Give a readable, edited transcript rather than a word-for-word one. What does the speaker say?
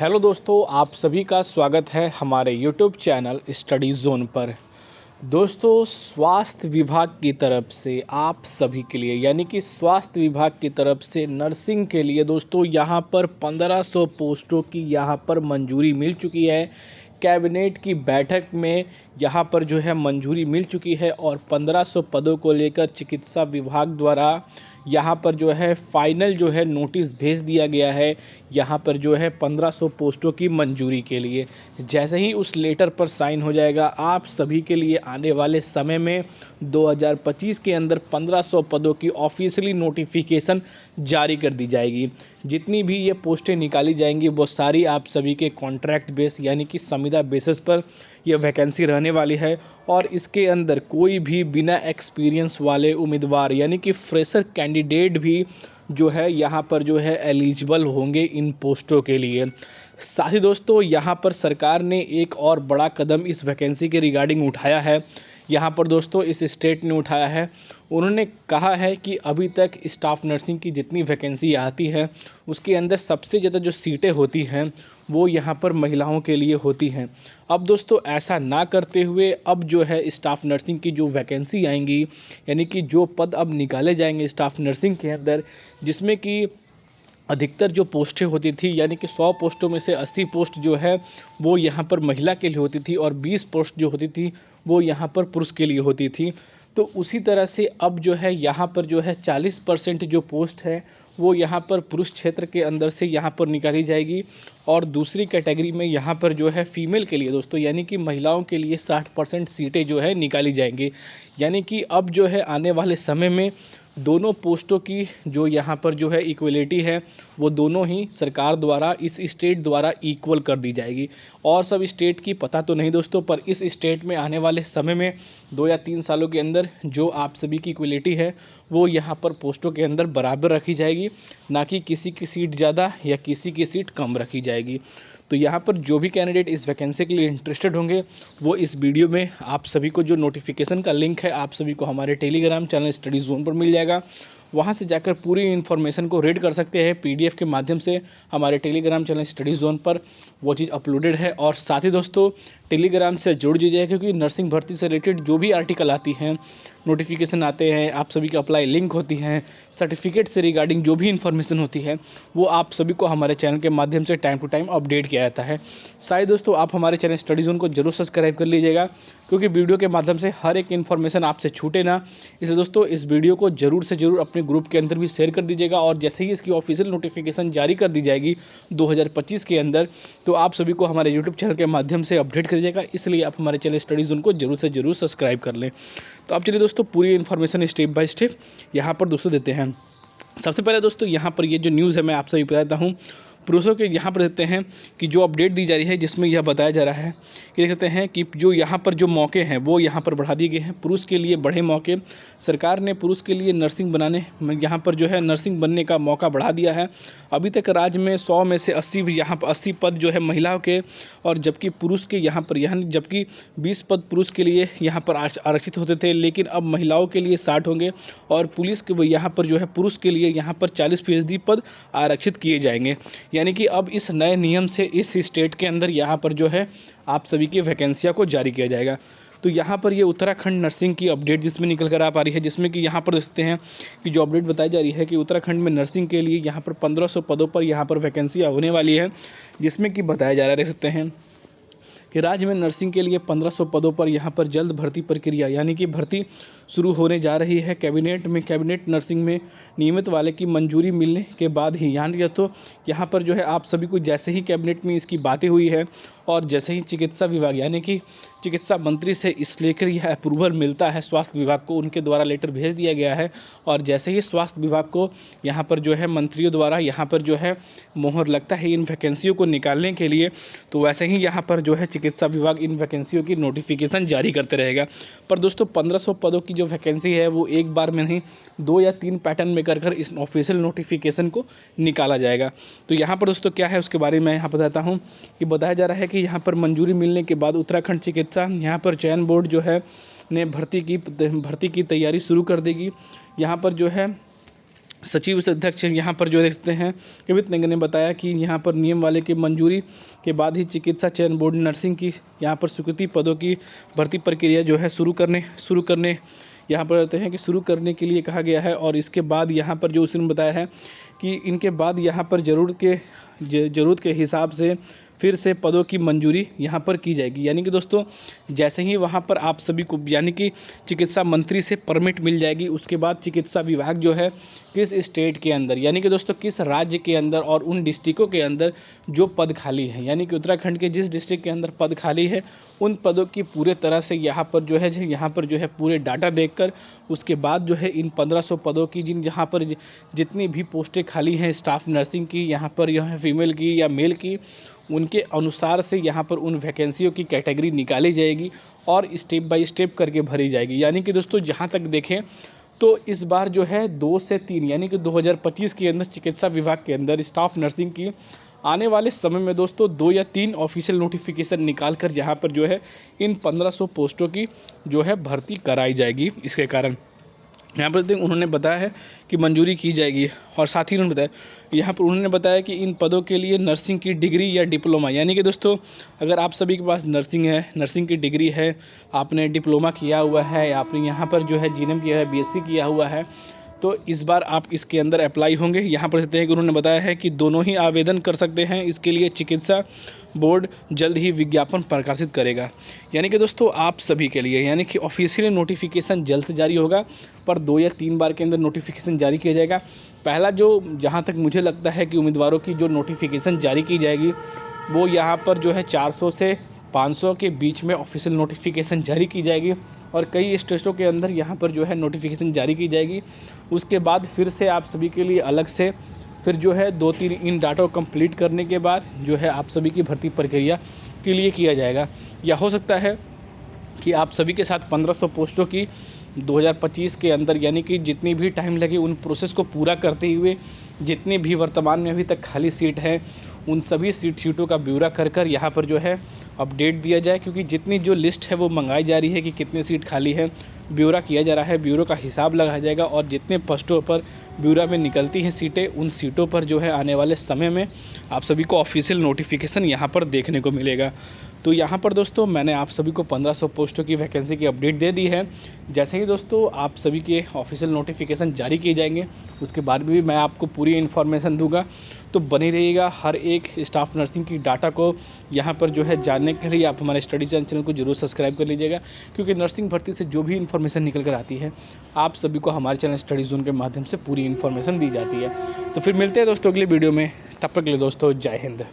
Hello दोस्तों, आप सभी का स्वागत है हमारे यूट्यूब चैनल स्टडी जोन पर। दोस्तों, स्वास्थ्य विभाग की तरफ से आप सभी के लिए यानी कि स्वास्थ्य विभाग की तरफ से नर्सिंग के लिए दोस्तों यहाँ पर 1500 पोस्टों की यहाँ पर मंजूरी मिल चुकी है। कैबिनेट की बैठक में यहाँ पर जो है मंजूरी मिल चुकी है और 1500 पदों को लेकर चिकित्सा विभाग द्वारा यहाँ पर जो है फाइनल जो है नोटिस भेज दिया गया है। यहाँ पर जो है 1500 पोस्टों की मंजूरी के लिए जैसे ही उस लेटर पर साइन हो जाएगा, आप सभी के लिए आने वाले समय में 2025 के अंदर 1500 पदों की ऑफिशियली नोटिफिकेशन जारी कर दी जाएगी। जितनी भी ये पोस्टें निकाली जाएंगी वो सारी आप सभी के कॉन्ट्रैक्ट बेस यानी कि संविदा बेसिस पर यह वैकेंसी रहने वाली है और इसके अंदर कोई भी बिना एक्सपीरियंस वाले उम्मीदवार यानी कि फ्रेशर कैंडिडेट भी जो है यहाँ पर जो है एलिजिबल होंगे इन पोस्टों के लिए। साथ ही दोस्तों, यहाँ पर सरकार ने एक और बड़ा कदम इस वैकेंसी के रिगार्डिंग उठाया है। यहाँ पर दोस्तों इस स्टेट ने उठाया है, उन्होंने कहा है कि अभी तक स्टाफ नर्सिंग की जितनी वैकेंसी आती है उसके अंदर सबसे ज़्यादा जो सीटें होती हैं वो यहाँ पर महिलाओं के लिए होती हैं। अब दोस्तों ऐसा ना करते हुए अब जो है स्टाफ नर्सिंग की जो वैकेंसी आएंगी यानी कि जो पद अब निकाले जाएंगे स्टाफ नर्सिंग के अंदर, जिसमें कि अधिकतर जो पोस्टें होती थी यानी कि 100 पोस्टों में से 80 पोस्ट जो है वो यहाँ पर महिला के लिए होती थी और 20 पोस्ट जो होती थी वो यहाँ पर पुरुष के लिए होती थी। तो उसी तरह से अब जो है यहाँ पर जो है 40% जो पोस्ट है वो यहाँ पर पुरुष क्षेत्र के अंदर से यहाँ पर निकाली जाएगी और दूसरी कैटेगरी में यहाँ पर जो है फीमेल के लिए दोस्तों यानी कि महिलाओं के लिए 60% सीटें जो है निकाली जाएंगी। यानी कि अब जो है आने वाले समय में दोनों पोस्टों की जो यहाँ पर जो है इक्वलिटी है वो दोनों ही सरकार द्वारा इस स्टेट द्वारा इक्वल कर दी जाएगी। और सब स्टेट की पता तो नहीं दोस्तों, पर इस स्टेट में आने वाले समय में 2 या 3 सालों के अंदर जो आप सभी की इक्वलिटी है वो यहाँ पर पोस्टों के अंदर बराबर रखी जाएगी, ना कि किसी की सीट ज़्यादा या किसी की सीट कम रखी जाएगी। तो यहाँ पर जो भी कैंडिडेट इस वैकेंसी के लिए इंटरेस्टेड होंगे वो इस वीडियो में आप सभी को जो नोटिफिकेशन का लिंक है आप सभी को हमारे टेलीग्राम चैनल स्टडी जोन पर मिल जाएगा। वहाँ से जाकर पूरी इन्फॉर्मेशन को रीड कर सकते हैं पीडीएफ के माध्यम से। हमारे टेलीग्राम चैनल स्टडी जोन पर वो चीज़ अपलोडेड है। और साथ ही दोस्तों टेलीग्राम से जुड़ दीजिए, क्योंकि नर्सिंग भर्ती से रिलेटेड जो भी आर्टिकल आती हैं, नोटिफिकेशन आते हैं, आप सभी की अप्लाई लिंक होती हैं, सर्टिफिकेट से रिगार्डिंग जो भी इन्फॉर्मेशन होती है वो आप सभी को हमारे चैनल के माध्यम से टाइम टू टाइम अपडेट किया जाता है। शायद दोस्तों आप हमारे चैनल स्टडी जोन को जरूर सब्सक्राइब कर लीजिएगा, क्योंकि वीडियो के माध्यम से हर एक इन्फॉर्मेशन आपसे छूटे ना। इसलिए दोस्तों इस वीडियो को जरूर से जरूर अपने ग्रुप के अंदर भी शेयर कर दीजिएगा और जैसे ही इसकी ऑफिशियल नोटिफिकेशन जारी कर दी जाएगी 2025 के अंदर तो आप सभी को हमारे यूट्यूब चैनल के माध्यम से अपडेट कर दीजिएगा। इसलिए आप हमारे चैनल स्टडी जोन को जरूर से जरूर सब्सक्राइब कर लें। तो आप चलिए दोस्तों पूरी इन्फॉर्मेशन स्टेप बाय स्टेप यहाँ पर दोस्तों देते हैं। सबसे पहले दोस्तों यहाँ पर ये जो न्यूज़ है मैं आप सभी बताता हूँ। पुरुषों के यहाँ पर देते हैं कि जो अपडेट दी जा रही है जिसमें यह बताया जा रहा है कि देख सकते हैं कि जो यहाँ पर जो मौके हैं वो यहाँ पर बढ़ा दिए गए हैं। पुरुष के लिए बढ़े मौके, सरकार ने पुरुष के लिए नर्सिंग बनाने यहाँ पर जो है नर्सिंग बनने का मौका बढ़ा दिया है। अभी तक राज्य में 100 में से 80 यहाँ पर 80 पद जो है महिलाओं के और जबकि पुरुष के यहाँ पर जबकि 20 पद पुरुष के लिए यहाँ पर आरक्षित होते थे, लेकिन अब महिलाओं के लिए 60 होंगे और पुलिस के यहाँ पर जो है पुरुष के लिए यहाँ पर 40% पद आरक्षित किए जाएंगे। यानी कि अब इस नए नियम से इस स्टेट के अंदर यहाँ पर जो है आप सभी की वैकेंसियों को जारी किया जाएगा। तो यहाँ पर ये उत्तराखंड नर्सिंग की अपडेट जिसमें निकल कर आ पा रही है, जिसमें कि यहाँ पर देखते हैं कि जो अपडेट बताई जा रही है कि उत्तराखंड में नर्सिंग के लिए यहाँ पर 1500 पदों पर यहाँ पर वैकेंसियाँ होने वाली है, जिसमें कि बताया जा रहा है देख सकते हैं कि राज्य में नर्सिंग के लिए 1500 पदों पर यहाँ पर जल्द भर्ती प्रक्रिया यानी कि भर्ती शुरू होने जा रही है। कैबिनेट नर्सिंग में नियमित वाले की मंजूरी मिलने के बाद ही यानी तो यहाँ पर जो है आप सभी को जैसे ही कैबिनेट में इसकी बातें हुई है और जैसे ही चिकित्सा विभाग यानी कि चिकित्सा मंत्री से इस लेकर यह अप्रूवल मिलता है स्वास्थ्य विभाग को, उनके द्वारा लेटर भेज दिया गया है और जैसे ही स्वास्थ्य विभाग को यहाँ पर जो है मंत्रियों द्वारा यहाँ पर जो है मोहर लगता है इन वैकेंसियों को निकालने के लिए, तो वैसे ही यहाँ पर जो है चिकित्सा विभाग इन वैकेंसियों की नोटिफिकेशन जारी करते रहेगा। पर दोस्तों 1500 पदों की जो वैकेंसी है वो एक बार में नहीं 2 या 3 पैटर्न में कर इस ऑफिशियल नोटिफिकेशन को निकाला जाएगा। तो यहाँ पर दोस्तों क्या है उसके बारे में यहाँ बताता हूँ कि बताया जा रहा है कि यहाँ पर मंजूरी मिलने के बाद उत्तराखंड चिकित्सा यहाँ पर चयन बोर्ड जो है ने भर्ती की तैयारी शुरू कर देगी। यहाँ पर जो है सचिव से अध्यक्ष यहाँ पर जो देखते हैं कवित नेंगे ने बताया कि यहाँ पर नियम वाले की मंजूरी के बाद ही चिकित्सा चयन बोर्ड नर्सिंग की यहाँ पर स्वीकृति पदों की भर्ती प्रक्रिया जो है शुरू करने यहाँ पर रहते हैं कि शुरू करने के लिए कहा गया है। और इसके बाद यहाँ पर जो उसने बताया है कि इनके बाद यहाँ पर ज़रूरत के हिसाब से फिर से पदों की मंजूरी यहाँ पर की जाएगी। यानी कि दोस्तों जैसे ही वहाँ पर आप सभी को यानी कि चिकित्सा मंत्री से परमिट मिल जाएगी, उसके बाद चिकित्सा विभाग जो है किस स्टेट के अंदर यानी कि दोस्तों किस राज्य के अंदर और उन डिस्ट्रिक्टों के अंदर जो पद खाली है, यानी कि उत्तराखंड के जिस डिस्ट्रिक्ट के अंदर पद खाली है उन पदों की पूरे तरह से यहाँ पर जो है पूरे डाटा देखकर उसके बाद जो है इन 1500 पदों की जहाँ पर जितनी भी पोस्टें खाली हैं स्टाफ नर्सिंग की, यहाँ पर यह फीमेल की या मेल की, उनके अनुसार से यहाँ पर उन वैकेंसियों की कैटेगरी निकाली जाएगी और स्टेप बाय स्टेप करके भरी जाएगी। यानी कि दोस्तों जहाँ तक देखें तो इस बार जो है 2 से 3 यानी कि 2025 के अंदर चिकित्सा विभाग के अंदर स्टाफ नर्सिंग की आने वाले समय में दोस्तों 2 या 3 ऑफिशियल नोटिफिकेशन निकाल कर जहाँ पर जो है इन 1500 पोस्टों की जो है भर्ती कराई जाएगी। इसके कारण यहाँ पर उन्होंने बताया है कि मंजूरी की जाएगी। और साथ ही उन्होंने बताया कि इन पदों के लिए नर्सिंग की डिग्री या डिप्लोमा, यानी कि दोस्तों अगर आप सभी के पास नर्सिंग की डिग्री है, आपने डिप्लोमा किया हुआ है या आपने यहाँ पर जो है जीएनएम किया है, बीएससी किया हुआ है, तो इस बार आप इसके अंदर अप्लाई होंगे। यहाँ पर देखते हैं कि उन्होंने बताया है कि दोनों ही आवेदन कर सकते हैं। इसके लिए चिकित्सा बोर्ड जल्द ही विज्ञापन प्रकाशित करेगा। यानी कि दोस्तों आप सभी के लिए यानी कि ऑफिशियल नोटिफिकेशन जल्द से जारी होगा, पर 2 या 3 बार के अंदर नोटिफिकेशन जारी किया जाएगा। पहला जो जहाँ तक मुझे लगता है कि उम्मीदवारों की जो नोटिफिकेशन जारी की जाएगी वो यहाँ पर जो है 400 से 500 के बीच में ऑफिशियल नोटिफिकेशन जारी की जाएगी और कई स्टेटों के अंदर यहाँ पर जो है नोटिफिकेशन जारी की जाएगी। उसके बाद फिर से आप सभी के लिए अलग से फिर जो है 2-3 इन डाटा को कंप्लीट करने के बाद जो है आप सभी की भर्ती प्रक्रिया के लिए किया जाएगा। या हो सकता है कि आप सभी के साथ 1500 पोस्टों की 2025 के अंदर यानी कि जितनी भी टाइम लगे उन प्रोसेस को पूरा करते हुए जितनी भी वर्तमान में अभी तक खाली सीट है उन सभी सीटों का ब्यौरा कर यहाँ पर जो है अपडेट दिया जाए, क्योंकि जितनी जो लिस्ट है वो मंगाई जा रही है कि कितनी सीट खाली है, ब्यौरा किया जा रहा है, ब्यूरो का हिसाब लगाया जाएगा और जितने पोस्टों पर ब्यूरो में निकलती हैं सीटें उन सीटों पर जो है आने वाले समय में आप सभी को ऑफिशियल नोटिफिकेशन यहाँ पर देखने को मिलेगा। तो यहाँ पर दोस्तों मैंने आप सभी को 1500 पोस्टों की वैकेंसी की अपडेट दे दी है। जैसे ही दोस्तों आप सभी के ऑफिशियल नोटिफिकेशन जारी किए जाएंगे उसके बाद भी मैं आपको पूरी इन्फॉर्मेशन दूंगा, तो बने रहिएगा। हर एक स्टाफ नर्सिंग की डाटा को यहाँ पर जो है जानने के लिए आप हमारे स्टडी चैनल को जरूर सब्सक्राइब कर लीजिएगा, क्योंकि नर्सिंग भर्ती से जो भी इन्फॉर्मेशन निकल कर आती है आप सभी को हमारे चैनल स्टडी जोन के माध्यम से पूरी इन्फॉर्मेशन दी जाती है। तो फिर मिलते हैं दोस्तों अगले वीडियो में, तब तक के लिए दोस्तों जय हिंद।